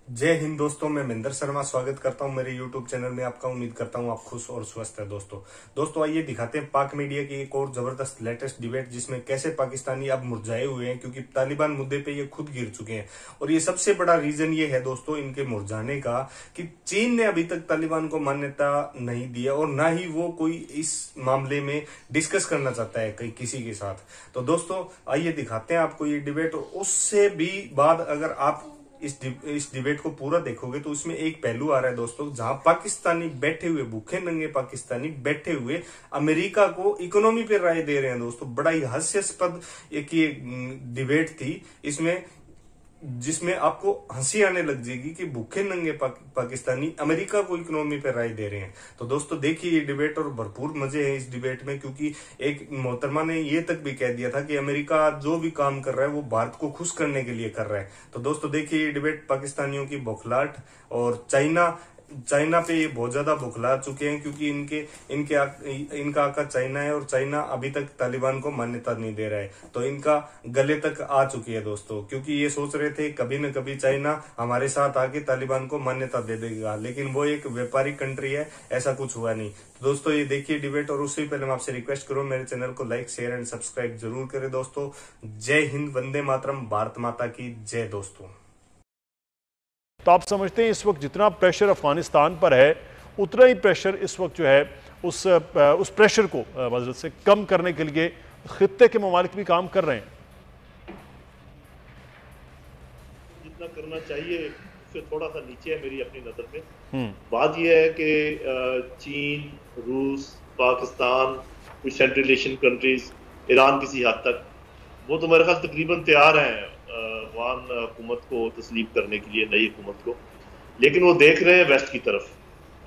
जय हिंद दोस्तों, मैं महेंद्र शर्मा स्वागत करता हूं मेरे YouTube चैनल में आपका। उम्मीद करता हूं आप खुश और स्वस्थ है। दोस्तों आइए दिखाते हैं पाक मीडिया की एक और जबरदस्त लेटेस्ट डिबेट, जिसमें कैसे पाकिस्तानी अब मुरझाए हुए हैं, क्योंकि तालिबान मुद्दे पे ये खुद गिर चुके हैं। और ये सबसे बड़ा रीजन ये है दोस्तों इनके मुरझाने का, कि चीन ने अभी तक तालिबान को मान्यता नहीं दिया और ना ही वो कोई इस मामले में डिस्कस करना चाहता है कहीं किसी के साथ। तो दोस्तों आइए दिखाते हैं आपको ये डिबेट। उससे भी बाद अगर आप इस डिबेट को पूरा देखोगे तो उसमें एक पहलू आ रहा है दोस्तों, जहां पाकिस्तानी बैठे हुए, भूखे नंगे पाकिस्तानी बैठे हुए अमेरिका को इकोनॉमी पे राय दे रहे हैं। दोस्तों बड़ा ही हास्यास्पद एक ये डिबेट थी इसमें, जिसमें आपको हंसी आने लग जाएगी कि भूखे नंगे पाकिस्तानी अमेरिका को इकोनॉमी पे राय दे रहे हैं। तो दोस्तों देखिए ये डिबेट, और भरपूर मजे हैं इस डिबेट में, क्योंकि एक मोहतरमा ने ये तक भी कह दिया था कि अमेरिका जो भी काम कर रहा है वो भारत को खुश करने के लिए कर रहा है। तो दोस्तों देखिए ये डिबेट, पाकिस्तानियों की बौखलाहट और चाइना पे ये बहुत ज्यादा बौखला चुके हैं, क्योंकि इनका आका चाइना है और चाइना अभी तक तालिबान को मान्यता नहीं दे रहा है। तो इनका गले तक आ चुकी है दोस्तों, क्योंकि ये सोच रहे थे कभी न कभी चाइना हमारे साथ आके तालिबान को मान्यता दे देगा, लेकिन वो एक व्यापारिक कंट्री है, ऐसा कुछ हुआ नहीं। तो दोस्तों ये देखिए डिबेट, और उससे पहले मैं आपसे रिक्वेस्ट करूं मेरे चैनल को लाइक, शेयर एंड सब्सक्राइब जरूर करें दोस्तों। जय हिंद, वंदे मातरम, भारत माता की जय दोस्तों। तो आप समझते हैं इस वक्त जितना प्रेशर अफगानिस्तान पर है, उतना ही प्रेशर इस वक्त जो है उस प्रेशर को माज़रत से कम करने के लिए खित्ते के ममालिक भी काम कर रहे हैं। जितना करना चाहिए उससे थोड़ा सा नीचे है मेरी अपनी नजर में। बात यह है कि चीन, रूस, पाकिस्तान, कुछ सेंट्रल एशियन कंट्रीज, ईरान किसी हद तक, वो तो मेरे ख्याल तकरीबन तैयार हैं अफगान हुकूमत को तस्लीम करने के लिए, नई हुकूमत को। लेकिन वो देख रहे हैं वेस्ट की तरफ,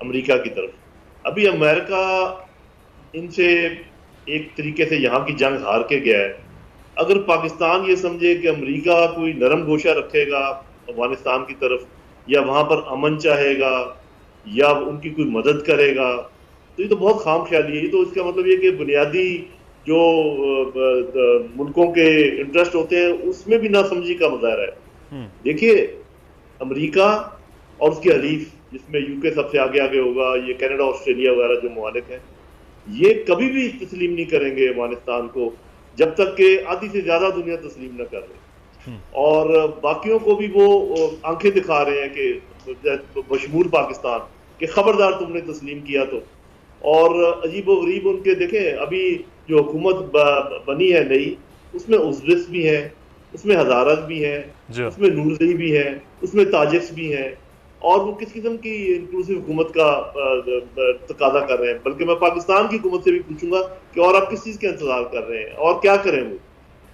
अमेरिका की तरफ। अभी अमेरिका इनसे एक तरीके से यहाँ की जंग हार के गया है। अगर पाकिस्तान ये समझे कि अमेरिका कोई नरम गोशा रखेगा अफगानिस्तान की तरफ, या वहां पर अमन चाहेगा, या उनकी कोई मदद करेगा, तो ये तो बहुत खाम ख्याली है। ये तो इसका मतलब ये कि बुनियादी जो मुल्कों के इंटरेस्ट होते हैं उसमें भी नासमझी का मुजाहरा है। देखिए अमेरिका और उसके हलीफ, जिसमें यूके सबसे आगे आगे होगा, ये कनाडा, ऑस्ट्रेलिया वगैरह जो मुमालिक हैं, ये कभी भी तस्लीम नहीं करेंगे अफगानिस्तान को जब तक कि आधी से ज्यादा दुनिया तस्लीम न कर रहे। और बाकियों को भी वो आंखें दिखा रहे हैं कि बशमूल पाकिस्तान, कि खबरदार तुमने तस्लीम किया तो। और अजीबो गरीब उनके देखें, अभी जो हुकूमत बनी है नई, उसमें उज़्बेक भी है, उसमें हज़ारत भी है, उसमें नूरज़ई भी है, उसमें ताजिक्स भी हैं, और वो किस किस्म की इंक्लूसिव हुकूमत का तकाजा कर रहे हैं। बल्कि मैं पाकिस्तान की हुकूमत से भी पूछूंगा कि और आप किस चीज़ का इंतजार कर रहे हैं और क्या करें वो।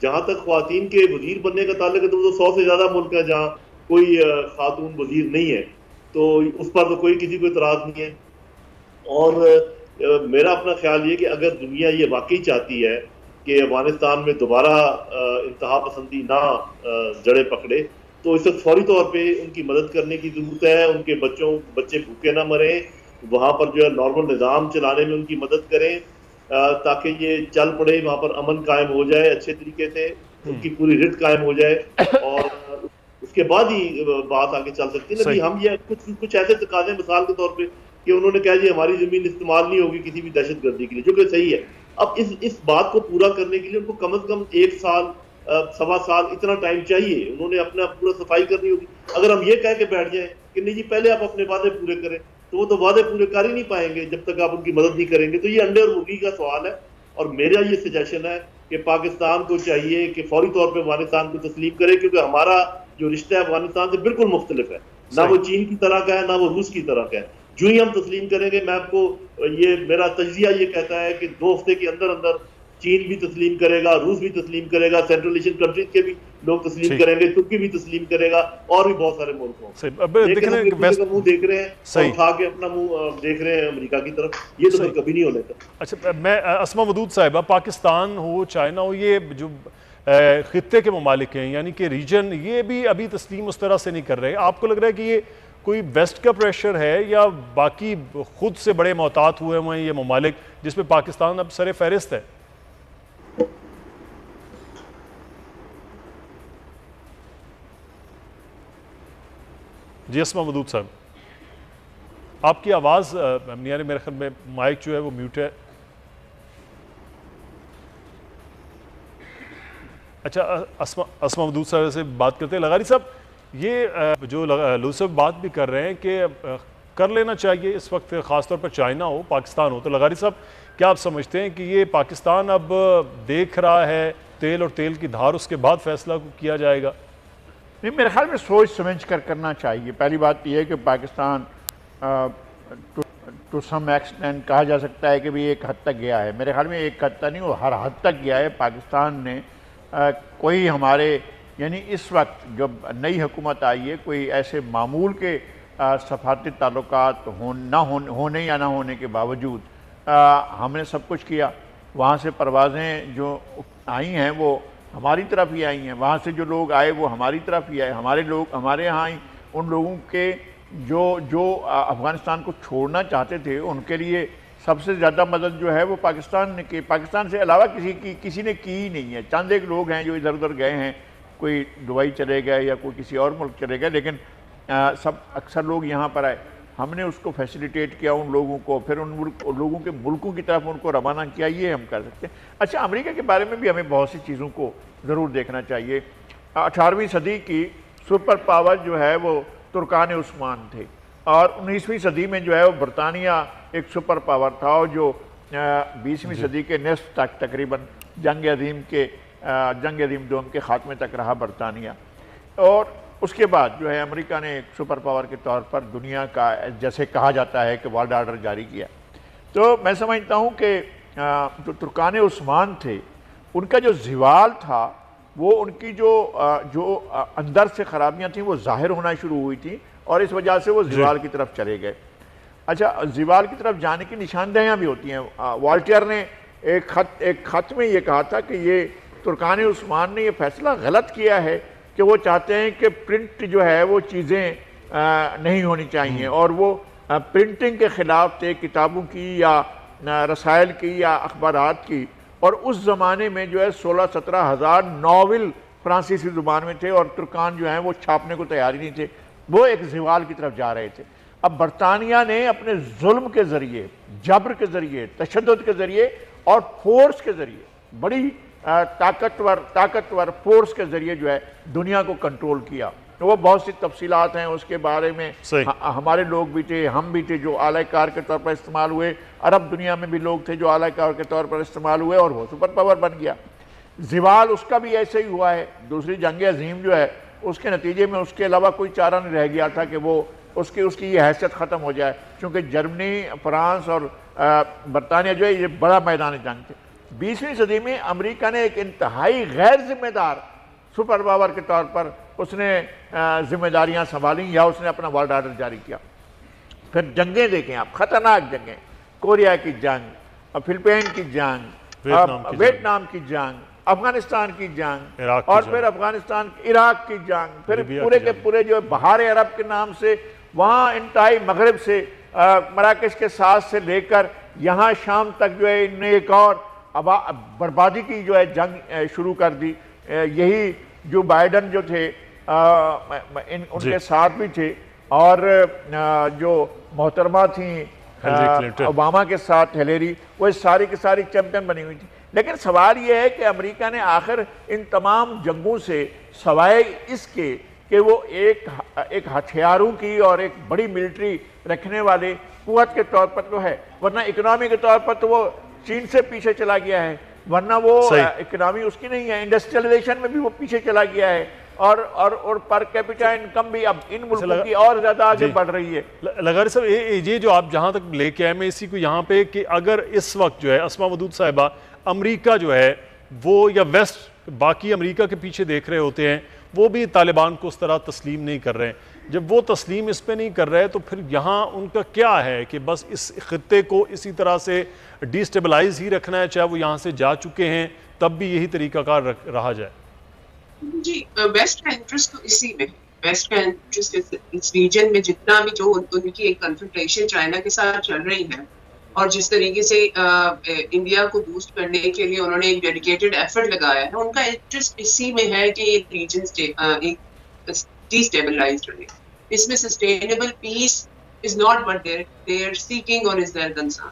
जहाँ तक ख्वातीन के वजीर बनने का ताल्लुक है, तो 100 से ज़्यादा मुल्क है जहाँ कोई खातून वजीर नहीं है, तो उस पर तो कोई किसी को इतराज़ नहीं है। और मेरा अपना ख्याल ये कि अगर दुनिया ये वाकई चाहती है कि अफगानिस्तान में दोबारा इंतहा पसंदी ना जड़े पकड़े, तो इस वक्त फौरी तौर पे उनकी मदद करने की जरूरत है। उनके बच्चे भूखे ना मरे, वहाँ पर जो है नॉर्मल निज़ाम चलाने में उनकी मदद करें, ताकि ये चल पड़े, वहाँ पर अमन कायम हो जाए अच्छे तरीके से, उनकी पूरी रिट कायम हो जाए, और उसके बाद ही बात आगे चल सकती है। नहीं हम ये कुछ ऐसे तकाजे, मिसाल के तौर पर कि उन्होंने कहा जी हमारी जमीन इस्तेमाल नहीं होगी किसी भी दहशतगर्दी के लिए, जो कि सही है। अब इस बात को पूरा करने के लिए उनको कम से कम 1 साल, 1.25 साल इतना टाइम चाहिए। उन्होंने अपना पूरा सफाई करनी होगी। अगर हम ये कह के बैठ जाए कि नहीं जी पहले आप अपने वादे पूरे करें, तो वो तो वादे पूरे कर ही नहीं पाएंगे जब तक आप उनकी मदद नहीं करेंगे। तो ये अंडे और मुर्गी का सवाल है, और मेरा ये सजेशन है कि पाकिस्तान को चाहिए कि फौरी तौर पर अफगानिस्तान को तस्लीम करे, क्योंकि हमारा जो रिश्ता है अफगानिस्तान से बिल्कुल मुख्तलिफ है। ना वो चीन की तरह का है, ना वो रूस की तरह का है। जो ही हम तस्लीम करेंगे, मैं आपको ये मेरा तज्जिया ये कहता है कि 2 हफ्ते के अंदर अंदर चीन भी तस्लीम करेगा, रूस भी तस्लीम करेगा, सेंट्रल एशियन कंट्रीज के भी लोग तस्लीम करेंगे, तुर्की भी तस्लीम करेगा, और भी बहुत सारे मुल्क होंगे। मुंह देख रहे हैं और उठा के अपना मुंह देख रहे हैं अमेरिका की तरफ। ये तो कभी नहीं होने का। अच्छा, मैं अस्मा मदूद साहिबा, पाकिस्तान हो, चाइना हो, ये जो खित्ते के ममालिक हैं, यानी कि रीजन, ये भी अभी तस्लीम उस तरह से नहीं कर रहे। आपको लग रहा है कि ये कोई वेस्ट का प्रेशर है, या बाकी खुद से बड़े मोहतात हुए हैं ये ममालिक, जिसमें पाकिस्तान अब सरे फहरिस्त है? जी अस्मा मदूद साहब, आपकी आवाज़ नहीं आ रही, मेरे ख्याल में माइक जो है वो म्यूट है। अच्छा, अस्मा मदूद साहब से बात करते हैं। लगारी साहब, ये जो लूसफ बात भी कर रहे हैं कि कर लेना चाहिए इस वक्त, ख़ासतौर पर चाइना हो पाकिस्तान हो, तो लगारी साहब क्या आप समझते हैं कि ये पाकिस्तान अब देख रहा है तेल और तेल की धार, उसके बाद फैसला किया जाएगा? नहीं, मेरे ख्याल में सोच समझ कर करना चाहिए। पहली बात यह है कि पाकिस्तान टू सम एक्सटेंट कहा जा सकता है कि भी एक हद तक गया है। मेरे ख्याल में एक हद तक नहीं, वो हर हद तक गया है। पाकिस्तान ने कोई हमारे यानी इस वक्त जब नई हुकूमत आई है, कोई ऐसे मामूल के सफारती ताल्लुकात होने या ना होने के बावजूद हमने सब कुछ किया। वहाँ से परवाज़ें जो आई हैं वो हमारी तरफ ही आई हैं, वहाँ से जो लोग आए वो हमारी तरफ ही आए। हमारे लोग हमारे यहाँ आई, उन लोगों के जो अफ़गानिस्तान को छोड़ना चाहते थे उनके लिए सबसे ज़्यादा मदद जो है वो पाकिस्तान ने की। पाकिस्तान से अलावा किसी ने की ही नहीं है। चंद एक लोग हैं जो इधर उधर गए हैं, कोई दुबई चले गए या कोई किसी और मुल्क चले गए, लेकिन सब अक्सर लोग यहाँ पर आए। हमने उसको फैसिलिटेट किया उन लोगों को, फिर उन लोगों के मुल्कों की तरफ उनको रवाना किया। ये हम कर सकते हैं। अच्छा, अमेरिका के बारे में भी हमें बहुत सी चीज़ों को ज़रूर देखना चाहिए। 18वीं सदी की सुपर पावर जो है वो तुर्कान उस्मान थे, और 19वीं सदी में जो है वो बरतानिया एक सुपर पावर था, और जो 20वीं सदी के निस्फ तक तकरीबन जंग अज़ीम दोम के ख़ात्मे तक रहा बरतानिया। और उसके बाद जो है अमेरिका ने एक सुपर पावर के तौर पर दुनिया का जैसे कहा जाता है कि वर्ल्ड ऑर्डर जारी किया। तो मैं समझता हूँ कि जो तुर्कान उस्मान थे उनका जो ज़वाल था वो उनकी जो अंदर से ख़राबियाँ थीं वो ज़ाहिर होना शुरू हुई थी, और इस वजह से वो ज़वाल की तरफ चले गए। अच्छा, ज़वाल की तरफ जाने की निशानदेहियाँ भी होती हैं। वॉल्टियर ने एक ख़त में ये कहा था कि ये तुर्कान उस्मान ने ये फैसला गलत किया है कि वो चाहते हैं कि प्रिंट जो है वो चीज़ें नहीं होनी चाहिए, और वो प्रिंटिंग के ख़िलाफ़ थे, किताबों की या रसायल की या अखबारात की। और उस ज़माने में जो है 16-17 हज़ार नावल फ्रांसीसी ज़ुबान में थे, और तुर्कान जो हैं वो छापने को तैयार ही नहीं थे। वो एक ज़वाल की तरफ जा रहे थे। अब बरतानिया ने अपने जुल्म के ज़रिए, जबर के ज़रिए, तशद्दुद के ज़रिए और फोर्स के ज़रिए, बड़ी ताकतवर फोर्स के ज़रिए जो है दुनिया को कंट्रोल किया। तो वो बहुत सी तफसीलात हैं उसके बारे में। हमारे लोग भी थे, हम भी थे जो आला कार के तौर पर इस्तेमाल हुए। अरब दुनिया में भी लोग थे जो आला कार के तौर पर इस्तेमाल हुए, और वो सुपर पावर बन गया। ज़वाल उसका भी ऐसे ही हुआ है। दूसरी जंग अज़ीम जो है उसके नतीजे में उसके अलावा कोई चारा नहीं रह गया था कि वो उसकी ये हैसियत ख़त्म हो जाए, क्योंकि जर्मनी, फ्रांस और बरतानिया जो है ये बड़ा मैदान जंग थे। 20वीं सदी में अमेरिका ने एक इंतहाई गैर जिम्मेदार सुपर पावर के तौर पर उसने जिम्मेदारियां संभाली, या उसने अपना वर्ल्ड ऑर्डर जारी किया। फिर जंगें देखें आप, खतरनाक जंगें, कोरिया की जंग, फिलिपाइन की जंग, वियतनाम की जंग, अफगानिस्तान की जंग, और फिर अफगानिस्तान इराक की जंग, फिर पूरे के पूरे जो बहार अरब के नाम से वहाँ इंतहाई मगरब से मराकश के साथ से लेकर यहाँ शाम तक जो है इनने एक और बर्बादी की जो है जंग शुरू कर दी। यही जो बाइडन जो थे उनके साथ भी थे, और जो मोहतरमा थी ओबामा के साथ हिलेरी, वो सारी की सारी चैंपियन बनी हुई थी। लेकिन सवाल ये है कि अमेरिका ने आखिर इन तमाम जंगों से सवाए इसके कि वो एक हथियारों की और एक बड़ी मिलिट्री रखने वाले कुव्वत के तौर पर तो है, वरना इकोनॉमी के तौर पर तो वो चीन से पीछे चला गया है, वरना वो इकोनॉमी उसकी नहीं है। इंडस्ट्रियलाइजेशन में भी वो पीछे चला गया है, और पर कैपिटा इनकम भी अब इन मुल्कों की और ज्यादा आगे बढ़ रही है। लगारी साहब, ये जो आप जहां तक लेके आए, मैं इसी को यहाँ पे कि अगर इस वक्त जो है अस्मा मदूद साहिबा, अमेरिका जो है वो या वेस्ट बाकी अमेरिका के पीछे देख रहे होते हैं, वो भी तालिबान को उस तरह तस्लीम नहीं कर रहे हैं। जब वो तस्लीम इस पे नहीं कर रहे तो फिर यहाँ उनका क्या है कि बस इस खित्ते को इसी तरह से डिस्टेबलाइज ही रखना है, चाहे वो यहाँ से जा चुके हैं तब भी यही तरीकाकार रहा जाए? जी, वेस्ट का इंटरेस्ट तो इसी में, वेस्ट का इंटरेस्ट इस रीजन में जितना भी जो उनकी एक कन्फ्रंटेशन चाइना के साथ चल रही है, और जिस तरीके से इंडिया को बूस्ट करने के लिए उन्होंने एक डेडिकेटेड एफर्ट लगाया है, उनका इंटरेस्ट इसी में है कि ये रीजन डिस्टेबलाइज्ड रहे। इसमें sustainable peace is not what they are seeking और इज देयर कंसर्न।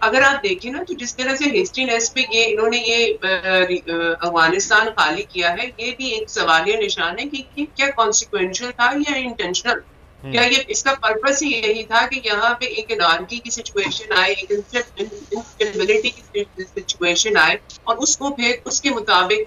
अगर आप देखें ना तो जिस तरह से हेस्टीनेस पे ये इन्होंने ये अफगानिस्तान खाली किया है, ये भी एक सवालिया निशान है कि क्या कॉन्सिक्वेंशियल था या इंटेंशनल। क्या ये इसका पर्पस ही यही था कि यहाँ पे एक एनार्की की सिचुएशन आए, एक इंस्टेबिलिटी की सिचुएशन आए और उसको फिर उसके मुताबिक